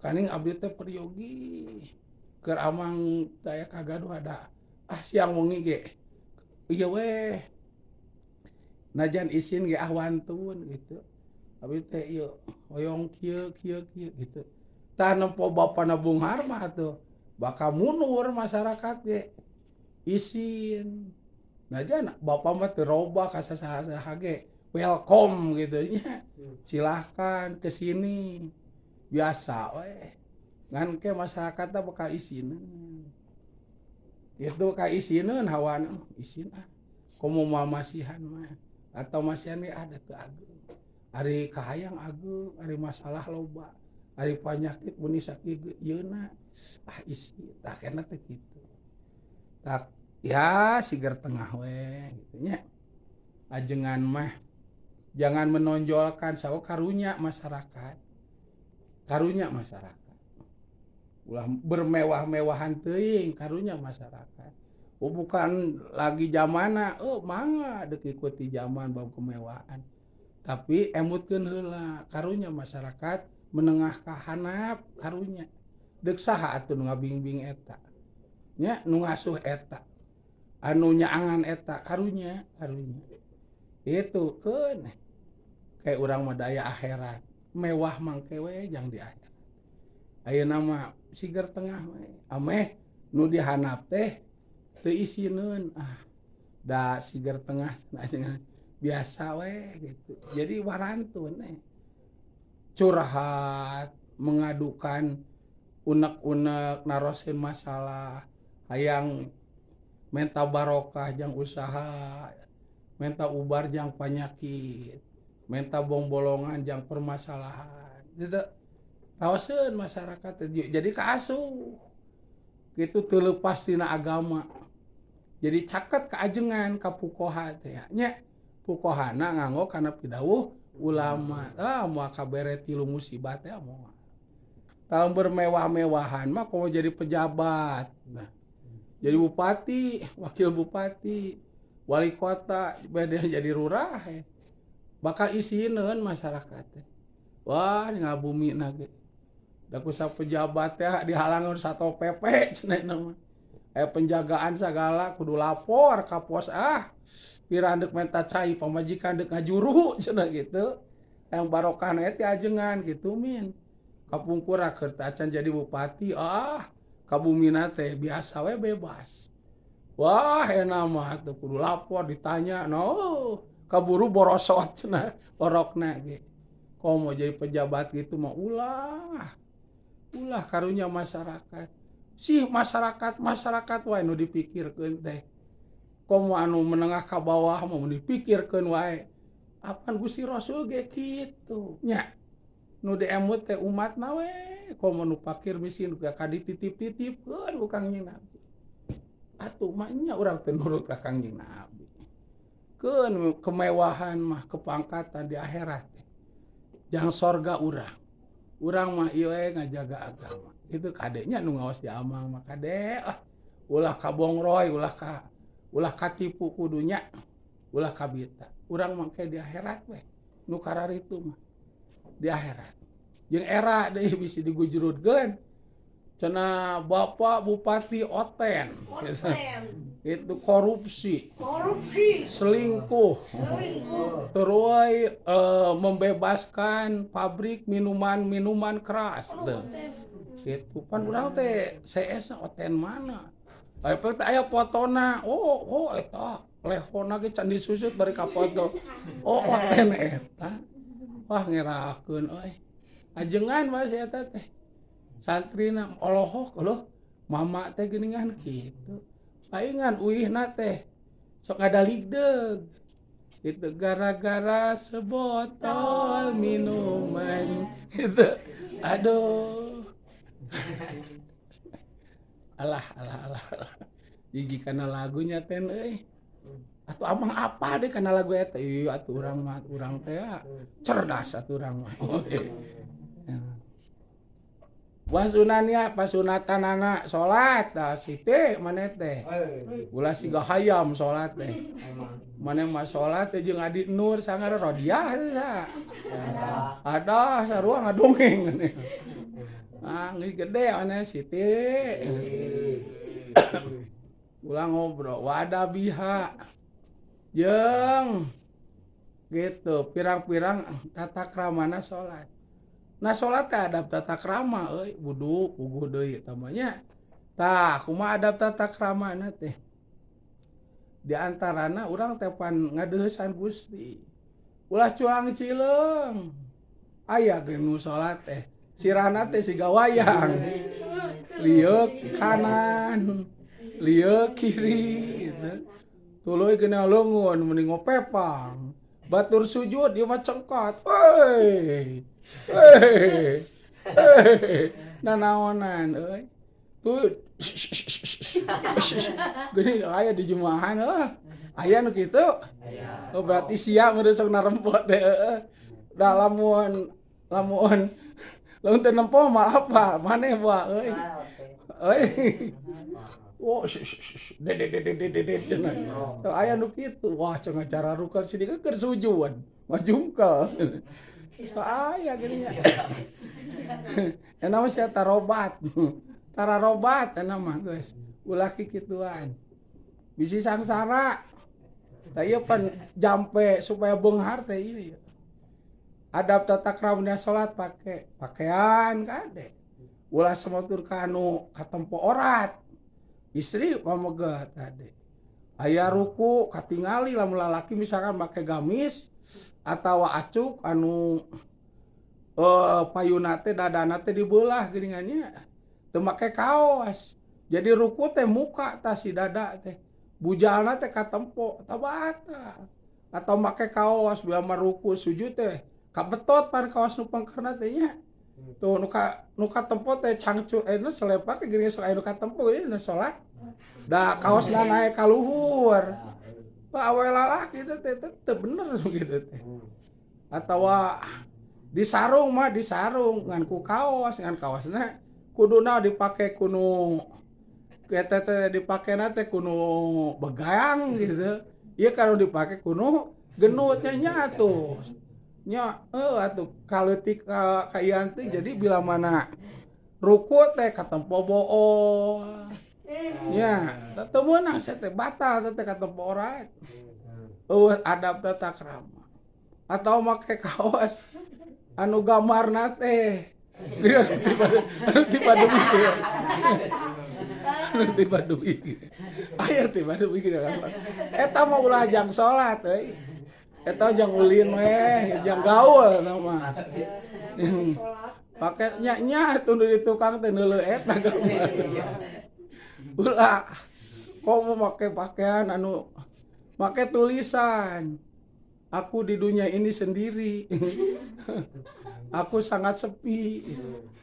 kaning abdi teh peryogi keur amang daya kagaduh ada siang wengi ge ieu we najan isin ge wantun gitu abdi teh ieu hoyong kieu gitu tah nempo bapana bunghar mah tuh bakal mundur masyarakat ge isin najan bapa mah teu robah ka saha ge welcome gitu nya silahkan ke sini biasa we ngan ke masyarakat teh bakal isinin itu ka isinin hawana isin komo mamasihan mah atau masihan ge ada teu ageung ari kahayang ageung ari masalah loba ari panyakit mun sakit yeuna isi tah kana teh kitu tak ya sigar tengah we gitu nya ajengan mah jangan menonjolkan sawo karunya masyarakat ulah bermewah-mewahan teuing karunya masyarakat bukan lagi zamana mangga deuk ikuti zaman bab kemewahan tapi emutkeun heula karunya masyarakat menengah ka handap karunya deuk saha atuh nu ngabingbing eta nya nu ngasuh eta anu nyaangan eta karunya itu keun kayak urang mah daya akhirat mewah mangke we jang di akhirat ayeuna mah sigar tengah we ameh nu di handap teh teu isieun da sigar tengah biasa we gitu jadi warantun curhat mengadukan unek-unek narosin masalah hayang menta barokah jang usaha menta ubar jang penyakit menta bolongan jang permasalahan gitu raoseun masyarakat jadi kaasuh gitu teu leupas tina agama jadi caket kaajengan ka pukoha teh nya pukohana nganggo kana pidawuh ulama moal kabere tilu musibah teh moal kalau bermewah-mewahan mah komo jadi pejabat nah jadi bupati wakil bupati wali kota bade jadi lurah bakal isieun masyarakat teh wah ngabumina ge da kusa pejabat teh dihalangeun Satpol PP cenah mah penjagaan segala kudu lapor ka pos piran deuk menta cai pamajikan deuk ngajuru cenah gitu yang barokah teh ajengan gitu min kapungkur keur acan jadi bupati kabumina teh biasa we bebas wah enak mah teu kudu lapor ditanya kaburu borosot cenah orokna ge komo jadi pejabat gitu mah ulah karunya masyarakat sih masyarakat wae nu dipikirkeun teh komo anu menengah ka bawah mah dipikirkeun wae apan Gusti Rasul ge kitu nya nu diemut teh umatna we komo nu fakir miskin ka dititip-titipkeun ku Kangjeng Nabi atuh mah nya urang teh nurut ka Kangjeng Nabi keun kemewahan mah kepangkatan di akhirat jang sorga urang mah ieu ngajaga agama itu kadenya nu ngaos di amang mah kade ulah kabongroy ulah katipu kudunya ulah kabita urang mah ke di akhirat we nu kararitu mah di akhirat jeung era deui bisi digujurudkeun cenah Bapak Bupati Oten. Itu korupsi selingkuh terus membebaskan pabrik minuman keras itu pan urang teh CS Oten mana aya fotona eta lehona ge can disusut bari ka foto Oten eta wah ngerakeun ajengan mah si eta teh santrina olohok loh mama teh geuningan kitu paingan uihna teh sok ngadaligdeug itu gara-gara sebotol minuman gitu aduh alah hiji kana lagunya teh atuh amang apa deh kana lagu eta ieu atuh urang teh cerdas atuh urang mah wasunania pasunatanana salat siti maneh teh ulah siga hayam salat teh maneh mah salat teh jeung Adi Nur sangara Rodiah teh ada sarua ngadongeng geus gede maneh siti ulah ngobrol wada biha jeung gitu pirang-pirang tata kramana salat nah salat teh adab tata krama wudu puguh deui tamanya tah kumaha adab tata kramana teh di antarana urang teh pan ngadeuheusan Gusti ulah cuang cileung aya ge nu salat teh sirahna teh siga wayang liuk kanan liuk kiri gitu tuluy kena leungeun mending ngopepang batur sujud ieu mah cengkot Nanaonan euy. Tuh geuning aya di jumahan aya nu kitu. Oh berarti sia meureun sok narempot teh Da lamun teu nempo mah apa? Maneh bae euy. Euy. Oh, de cenah. Aya nu kitu. Wah, cenah cara rukun sidika keur sujuan. Majungkel. Aya geuning nya. Eta mah sia tarobat. Tararobat eta mah geus. Ulah kikituan. Bisi sangsara. Da ieu pan jampe supaya beunghar teh ieu. Adab tata krama salat pake pakaian kade. Ulah samotur ka anu katempo orat. Istri pamegeh tadi. Aya ruku katingali lamun lalaki misalkan make gamis atawa acuk anu payuna teh dadana teh dibelah geuningannya. Teu make kaos. Jadi ruku teh muka tah si dada teh. Bujalna teh katempo tabata. Atau make kaos biar ruku sujud teh kabetot pan kaos nu pangkerna teh nya. Tuh nu katempo teh cangcut selepak geuning sok aya nu katempo ieu na salat. Da kaosna naek ka luhur. Awe lalaki teh teu bener gitu teh. Atawa disarung ngan ku kaos, ngan kaosna kuduna dipake kuno eta teh dipakena teh kuno begang gitu. Ieu kalau dipake kuno genutnya nya atuh. Nya atuh kaleutik ka ieu teh jadi bila mana ruku teh katempo boo. Ya, teu meunang saya teh batal teh katempo orat. Adab tata krama. Atau make kaos anu gambarna teh tiba duit. Tiba duit. Aya tiba duit kan. Eta mah ulah jang salat euy. Eta jang ulin we, jang gaul eta mah. Pake nya tuh di tukang teh neuleuh eta gambar. Ulah komo make pakaian anu make tulisan. Aku di dunia ini sendiri. Aku sangat sepi.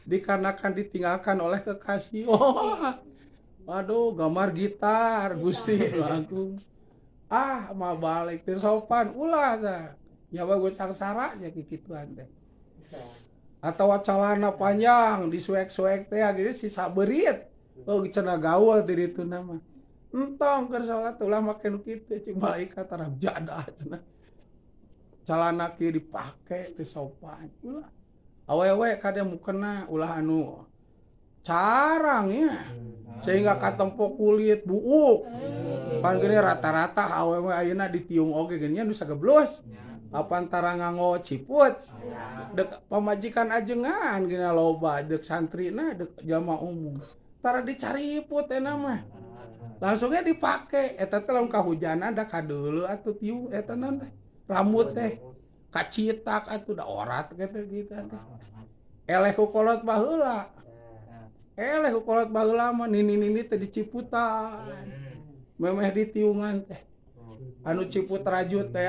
Dikarenakan ditinggalkan oleh kekasih. Oh, aduh, gambar gitar Gusti aku. Mah balik teu sopan ulah tah. Nyawa gue sangsara nya kikituan teh. Atawa calana panjang disuek-suek teh gitu si sabeurit. Oh cenah gaul di ditu mah. Entong keur salat ulah make nu kitu cing malaikat taraf jadah cenah. Calana kieu dipake teu sopan. Ulah awewe kade mukena ulah anu carang ya. Sehingga katempo kulit buuk. Pan gini rata-rata awewe ayeuna ditiung oge geuning anu sageblos. Apa antara nganggo ciput. Dek pamajikan ajengan gini loba dek santrina dek jalma umum. Tara dicariput eta mah. Langsungnya dipake eta teh lamun kahujanan da kadeuleu atuh tiu eta naon teh. Rambut teh kacitak atuh da orat gitu teh. Eleh ku kolot baheula. Eleh ku kolot baheula mah nini-nini teh diciputan. Memeh ditiungan teh. Anu ciput rajut teh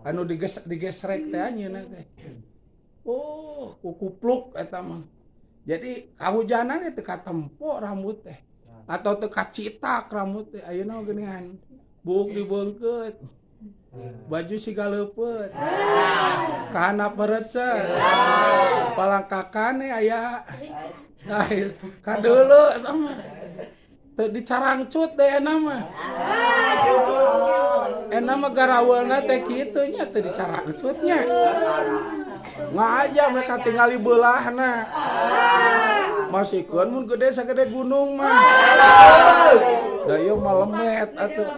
anu digesrek teh anjeunna teh. Oh, ku kupluk eta mah. Jadi kahujanan teh katempo rambut teh. Atau teu kacitak rambut teh ayeuna geuningan. Buuk dibeungkeut. Baju siga leupeut. Kahandap merecet. Palangkakane aya. Nah, kadeuleu eta mah. Teu dicarangcut deh eta mah. Eta mah garaweulna teh kitu nya teu dicarangcut nya. Ngaja mereka tinggali beulahna. Masikeun mun gede sagede gunung mah. Da ieu mah lemet atuh.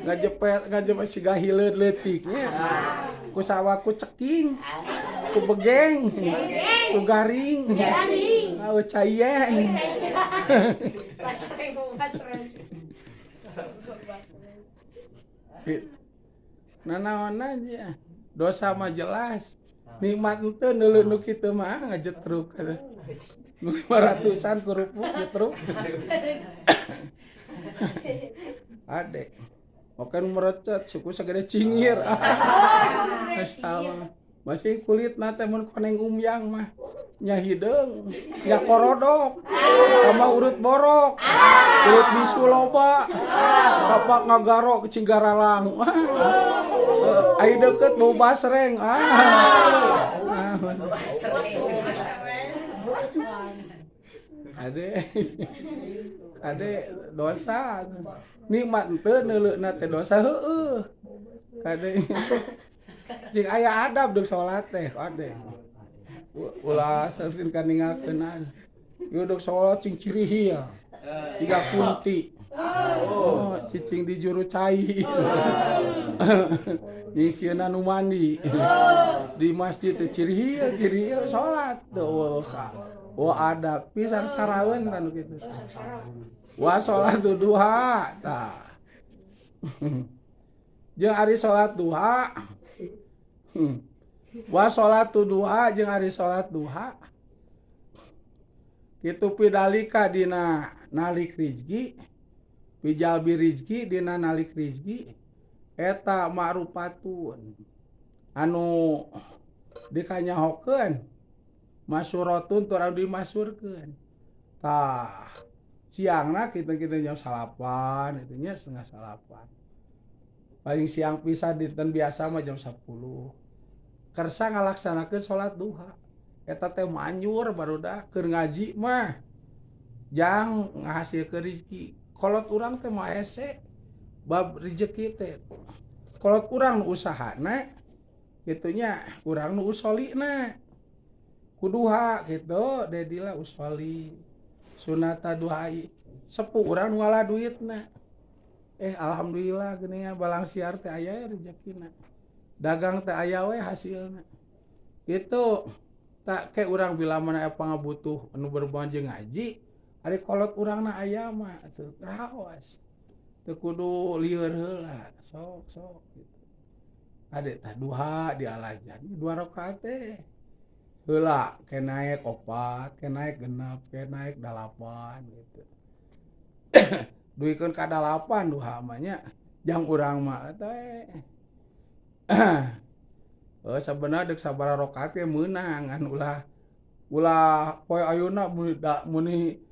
Ngajepet siga hileud leutiknya. Ku sawah ku ceking. Ku begeng. Ku garing. Cayen. Nanaon aja. Dosa mah jelas. Nikmat teu neuleuh nu kitu mah ngajetruk. Nu 500-an ku rupuk jetruk. Ade. Oke merecet suku sagede cingir. Masalah. Masih kulit teh mun koneng umyang mah. nya hideung, nya korodok, sama urut borok, urut bisu loba, kapak ngagaro ke Cinggaralang, ai deket bau basreng, ade dosa, nikmat teu neuleuna teh dosa heueuh, kade cing aya adab deuk salat teh kade. Ulah saeukeun kaningalkeun yuduk salat cing cirihil 3 kunti cicing di juru cai nyisieuna nu mandi di masjid teh cirihil salat teuh adab pisan saraeun kan kitu wa salatu duha tah jeung ari salat duha wa sholatu duha jeung ari sholat duha kitu pidalika dina nalik rizki pijalbi rizki dina nalik rizki eta ma'rufatun anu dikanyahokeun masyuratun tur anu dimasyurkeun tah siangna kita nya salapan itu nya setengah salapan paling siang pisan dinten biasa mah jam 10 kersa ngalaksanakeun salat duha eta teh manjur barudak keur ngaji mah jang ngahasilkeun rezeki kolot urang teh mah hese bab rezeki teh kolot urang nu usahana kitu nya urang nu usolina kuduha kitu dedila usoli sunata duhai sepuh urang nu ngalah duitna alhamdulillah geuning balang siar teh aya rezekina dagang teh aya we hasilna kitu tak ke urang bila mana pangabutuh anu berhubungan jeung ngaji ari kolot urangna aya mah teu raos teu kudu lieur heula sok gitu ade tah duha dialajan 2 rakaat teh heula ke naek 4 ke naek 6 ke naek 8 gitu duikeun ka 8 duha mah nya jang urang mah teh sabenerna deuk sabaraha rakaat ge meunang an ulah poe ayeuna muni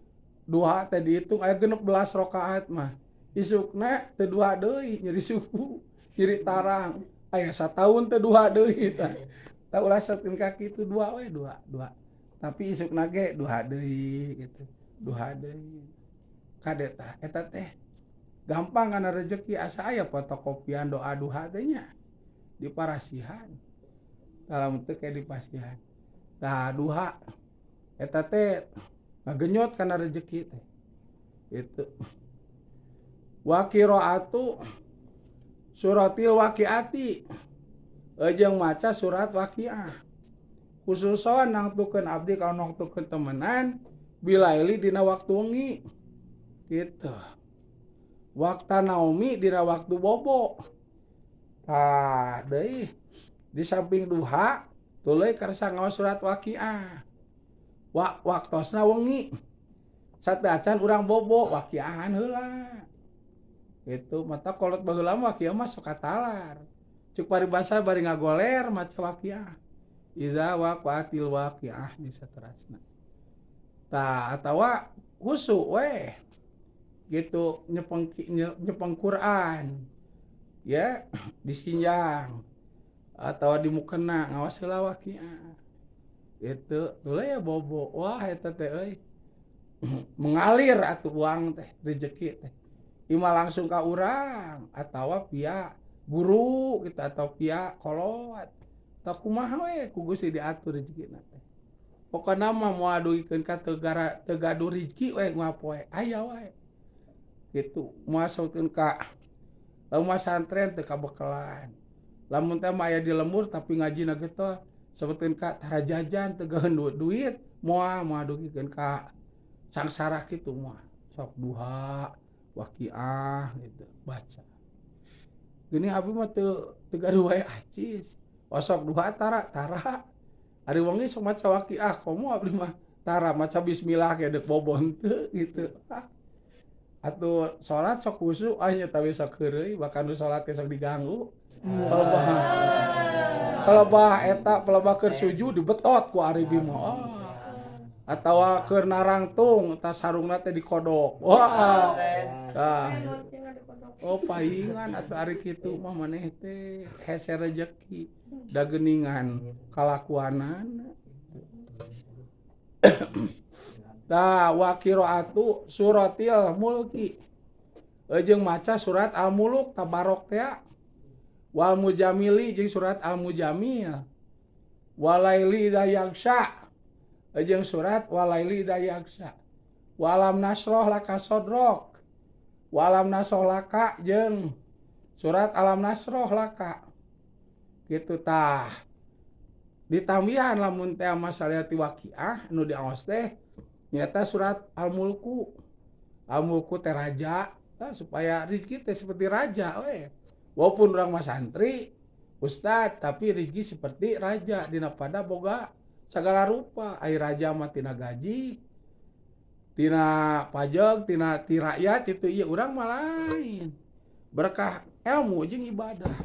duha teh dihitung aya 16 rakaat mah isukna teu duha deui nyeri subuh nyeri tarang aya sataun teu duha deui tah ulah sakeun ka kitu duha we duha tapi isukna ge duha deui gitu duha deui kade tah eta teh gampang kana rezeki asa aya fotokopian doa duha teh nya di parasihan dalam teu kayak di pasihan tah duha eta teh ngagenyot kana rezeki teh itu wa qiraatu suratil waqiati jeung maca surat waqiah khususon nangtukeun abdi ka nangtukeun temenan bilaili dina waktu wengi gitu waktu naomi dina waktu bobo tah deui di samping duha tuluy karsa ngaos surat waqiah waktosna wengi sateacan urang bobo waqiahan heula gitu mata kolot baheula mah waqiah mah sok katalar cuk paribasa bari ngagoler maca waqiah iza waqatil waqiah di saterasna tah atawa husu we gitu nyepeng Quran ya disinjang atau di mukena ngawas heula waqiah itu tuluy ya bobo wah eta teh euy mengalir atuh uang teh rezeki teh ima langsung ka urang atawa via guru kita atau via kolot tah kumaha we ku Gusti diatur rezekina teh pokona mah moal duikeun ka teu gaduh rezeki we ngapoe aya wae kitu moal saeukeun ka rumah santren teu kabekalan lamun teh mah aya di lembur tapi ngajina geus saeukeun ka tara jajan teu gaeun duit moal dugikeun ka sangsara kitu moal sok duha waqiah gitu baca gini abi mah teu gaduh wae acis sok duha tara ari wengi sok maca waqiah komo abdi mah tara maca bismillah ke deuk bobon teu gitu atuh salat sok khusyuk nya tapi sok heureuy bahkan nu salat sok diganggu kalau bah eta pelebah keur sujud dibetot ku ari bi mah atawa keur narangtung tas sarungna teh dikodok. Wah. Tah. Oh paingan atuh ari kitu mah maneh teh hese rezeki da geuningan kalakuanan. Tah wa qiraatu suratil mulki. Jeung maca surat Al-Muluk tabarok teh. Wal mujamili jeung surat Al-Mujamil. Walaili idza yaghsha. Jeung surat Walaili idza yaghsha. Walam nasroh laka sodrok. Walam nasroh laka jeung surat Alam nasroh laka. Kitu tah. Ditambihan lamun teh masalah ti waqiah nu diaos teh nyata surat Al-Mulku. Al-Mulku teh raja, supaya rezeki teh seperti raja we. Walaupun urang mah santri, ustad, tapi rezeki seperti raja dina pada boga sagala rupa. Ai raja mah tina gaji, tina pajak, tina ti rakyat itu ieu urang mah lain. Berkah ilmu jeung ibadah.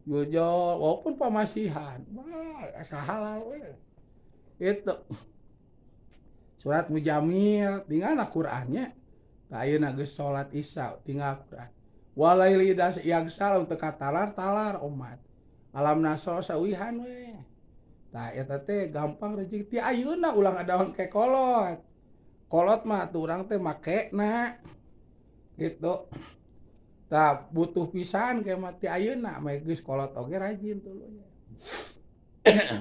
Jojo walaupun pamasihan, asa halal we. Itu surat Mujamil tinggal Qur'annya. Ayeuna geus salat Isya tinggal Qur'an. Walaili idza yaghsha untuk katalar talar umat. Alam nasro sawihan we. Tah eta teh gampang rezeki ti ayeuna ulang adaon ke kolot. Kolot mah atuh urang teh makena. Gitu. Tah butuh pisan ke mah ti ayeuna mah geus kolot oge rajin tuluy.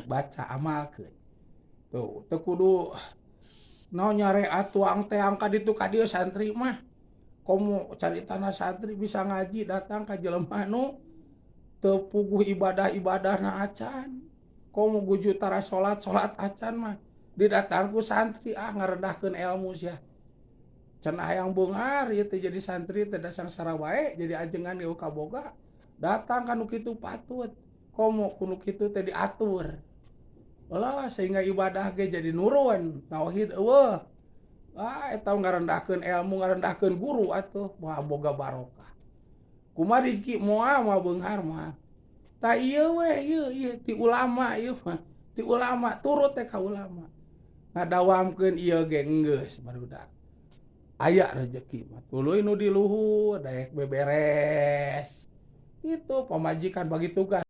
Baca amalkeun. Tuh, teu kudu nyare atuang teh angka ditu ka dieu santri mah. Komo caritana santri bisa ngaji datang ka jelema nu teu puguh ibadah-ibadahna acan. Komo guju tara salat acan mah didatang ku santri ngarendahkeun ilmu sia. Can hayang beungar ieu teh jadi santri teh dasar sarawae jadi ajengan ieu kaboga. Datang ka nu kitu patut. Komo kudu kitu teh diatur. Ulah sehingga ibadah ge jadi nurun, tauhid eueuh. Eta ngarendahkeun ilmu, ngarendahkeun guru atuh moal boga barokah. Kumaha rezeki moal beunghar moal. Tah ieu we ieu ti ulama ieu mah. Ti ulama turut teh ka ulama. Ngadawamkeun ieu ge geus barudak. Aya rezeki mah. Tuluy nu di luhur daek beberes. Itu pamajikan bagi tugas.